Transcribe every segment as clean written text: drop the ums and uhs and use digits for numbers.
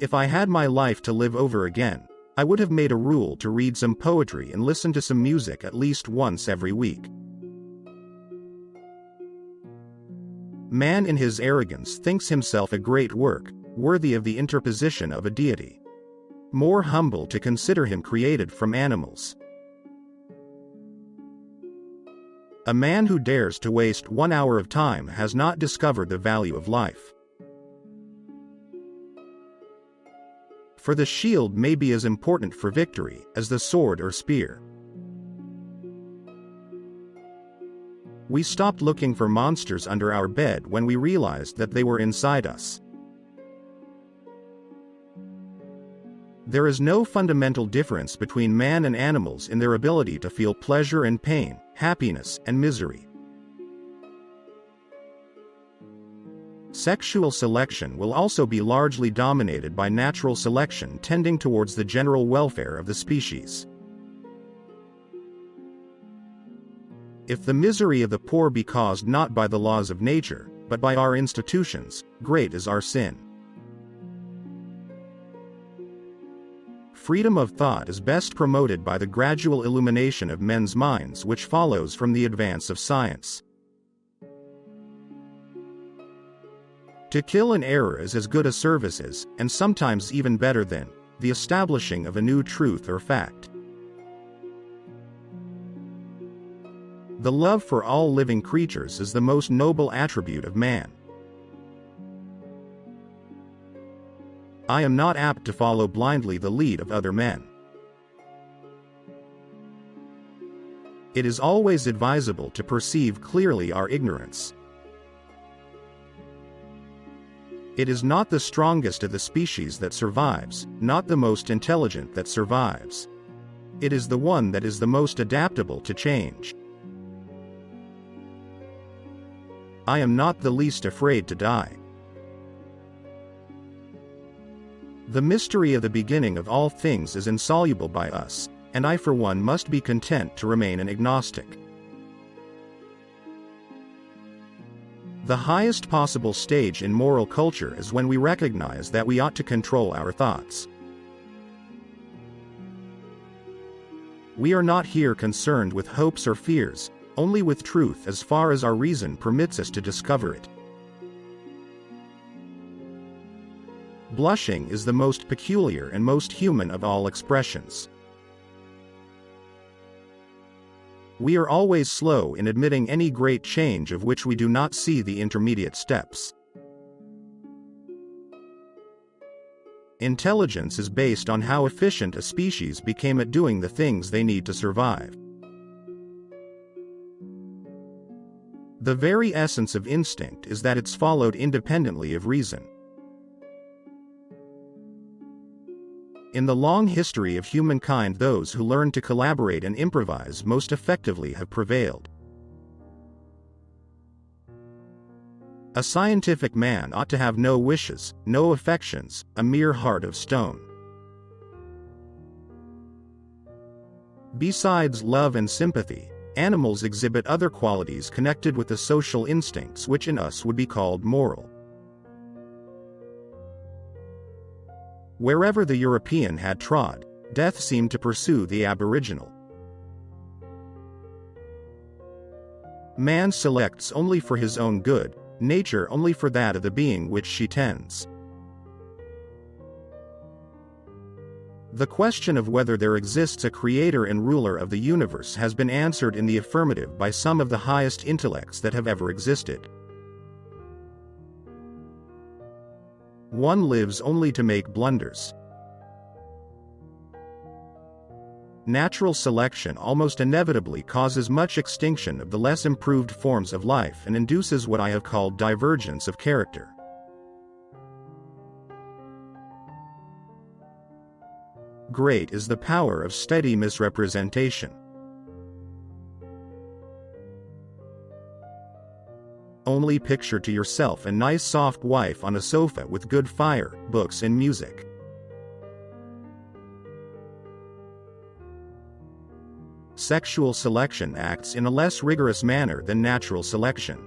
If I had my life to live over again, I would have made a rule to read some poetry and listen to some music at least once every week. Man in his arrogance thinks himself a great work, worthy of the interposition of a deity. More humble to consider him created from animals. A man who dares to waste 1 hour of time has not discovered the value of life. For the shield may be as important for victory as the sword or spear. We stopped looking for monsters under our bed when we realized that they were inside us. There is no fundamental difference between man and animals in their ability to feel pleasure and pain, happiness and misery. Sexual selection will also be largely dominated by natural selection tending towards the general welfare of the species. If the misery of the poor be caused not by the laws of nature, but by our institutions, great is our sin. Freedom of thought is best promoted by the gradual illumination of men's minds which follows from the advance of science. To kill an error is as good a service as, and sometimes even better than, the establishing of a new truth or fact. The love for all living creatures is the most noble attribute of man. I am not apt to follow blindly the lead of other men. It is always advisable to perceive clearly our ignorance. It is not the strongest of the species that survives, not the most intelligent that survives. It is the one that is the most adaptable to change. I am not the least afraid to die. The mystery of the beginning of all things is insoluble by us, and I for one must be content to remain an agnostic. The highest possible stage in moral culture is when we recognize that we ought to control our thoughts. We are not here concerned with hopes or fears, only with truth as far as our reason permits us to discover it. Blushing is the most peculiar and most human of all expressions. We are always slow in admitting any great change of which we do not see the intermediate steps. Intelligence is based on how efficient a species became at doing the things they need to survive. The very essence of instinct is that it's followed independently of reason. In the long history of humankind, those who learn to collaborate and improvise most effectively have prevailed. A scientific man ought to have no wishes, no affections, a mere heart of stone. Besides love and sympathy, animals exhibit other qualities connected with the social instincts which in us would be called moral. Wherever the European had trod, death seemed to pursue the aboriginal. Man selects only for his own good, nature only for that of the being which she tends. The question of whether there exists a creator and ruler of the universe has been answered in the affirmative by some of the highest intellects that have ever existed. One lives only to make blunders. Natural selection almost inevitably causes much extinction of the less improved forms of life and induces what I have called divergence of character. Great is the power of steady misrepresentation. Only picture to yourself a nice soft wife on a sofa with good fire, books and music. Sexual selection acts in a less rigorous manner than natural selection.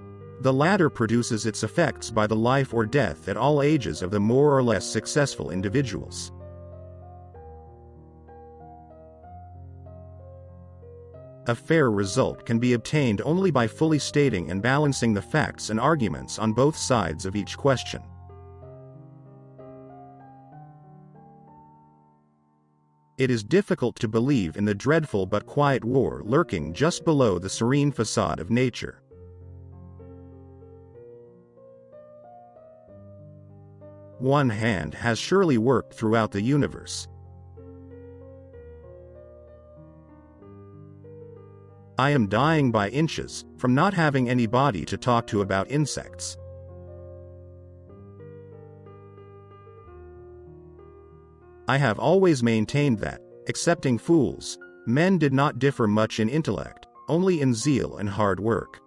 The latter produces its effects by the life or death at all ages of the more or less successful individuals. A fair result can be obtained only by fully stating and balancing the facts and arguments on both sides of each question. It is difficult to believe in the dreadful but quiet war lurking just below the serene facade of nature. One hand has surely worked throughout the universe. I am dying by inches from not having anybody to talk to about insects. I have always maintained that, excepting fools, men did not differ much in intellect, only in zeal and hard work.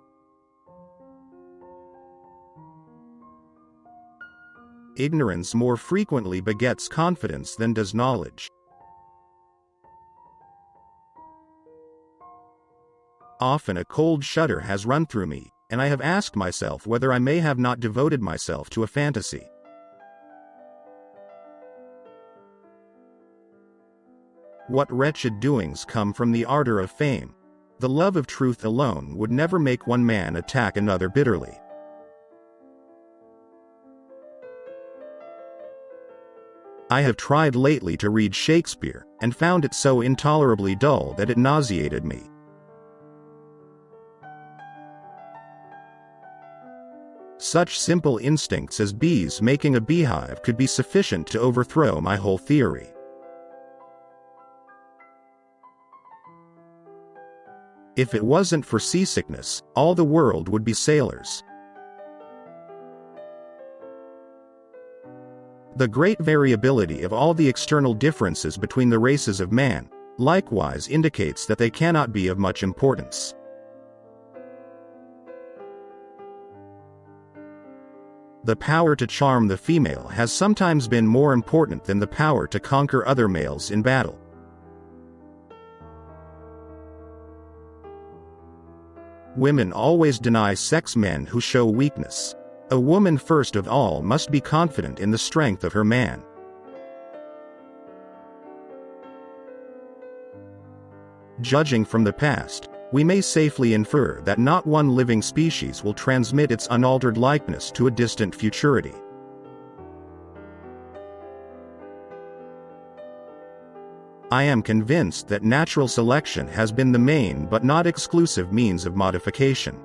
Ignorance more frequently begets confidence than does knowledge. Often a cold shudder has run through me, and I have asked myself whether I may have not devoted myself to a fantasy. What wretched doings come from the ardor of fame! The love of truth alone would never make one man attack another bitterly. I have tried lately to read Shakespeare, and found it so intolerably dull that it nauseated me. Such simple instincts as bees making a beehive could be sufficient to overthrow my whole theory. If it wasn't for seasickness, all the world would be sailors. The great variability of all the external differences between the races of man, likewise indicates that they cannot be of much importance. The power to charm the female has sometimes been more important than the power to conquer other males in battle. Women always deny sex men who show weakness. A woman first of all must be confident in the strength of her man. Judging from the past, we may safely infer that not one living species will transmit its unaltered likeness to a distant futurity. I am convinced that natural selection has been the main but not exclusive means of modification.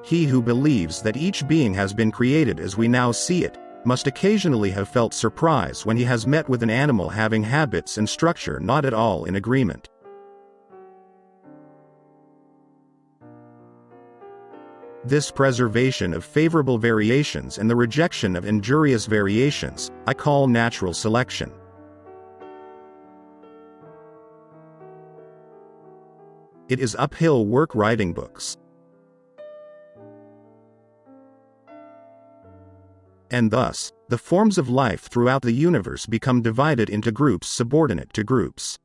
He who believes that each being has been created as we now see it, must occasionally have felt surprise when he has met with an animal having habits and structure not at all in agreement. This preservation of favorable variations and the rejection of injurious variations, I call natural selection. It is uphill work writing books. And thus, the forms of life throughout the universe become divided into groups subordinate to groups.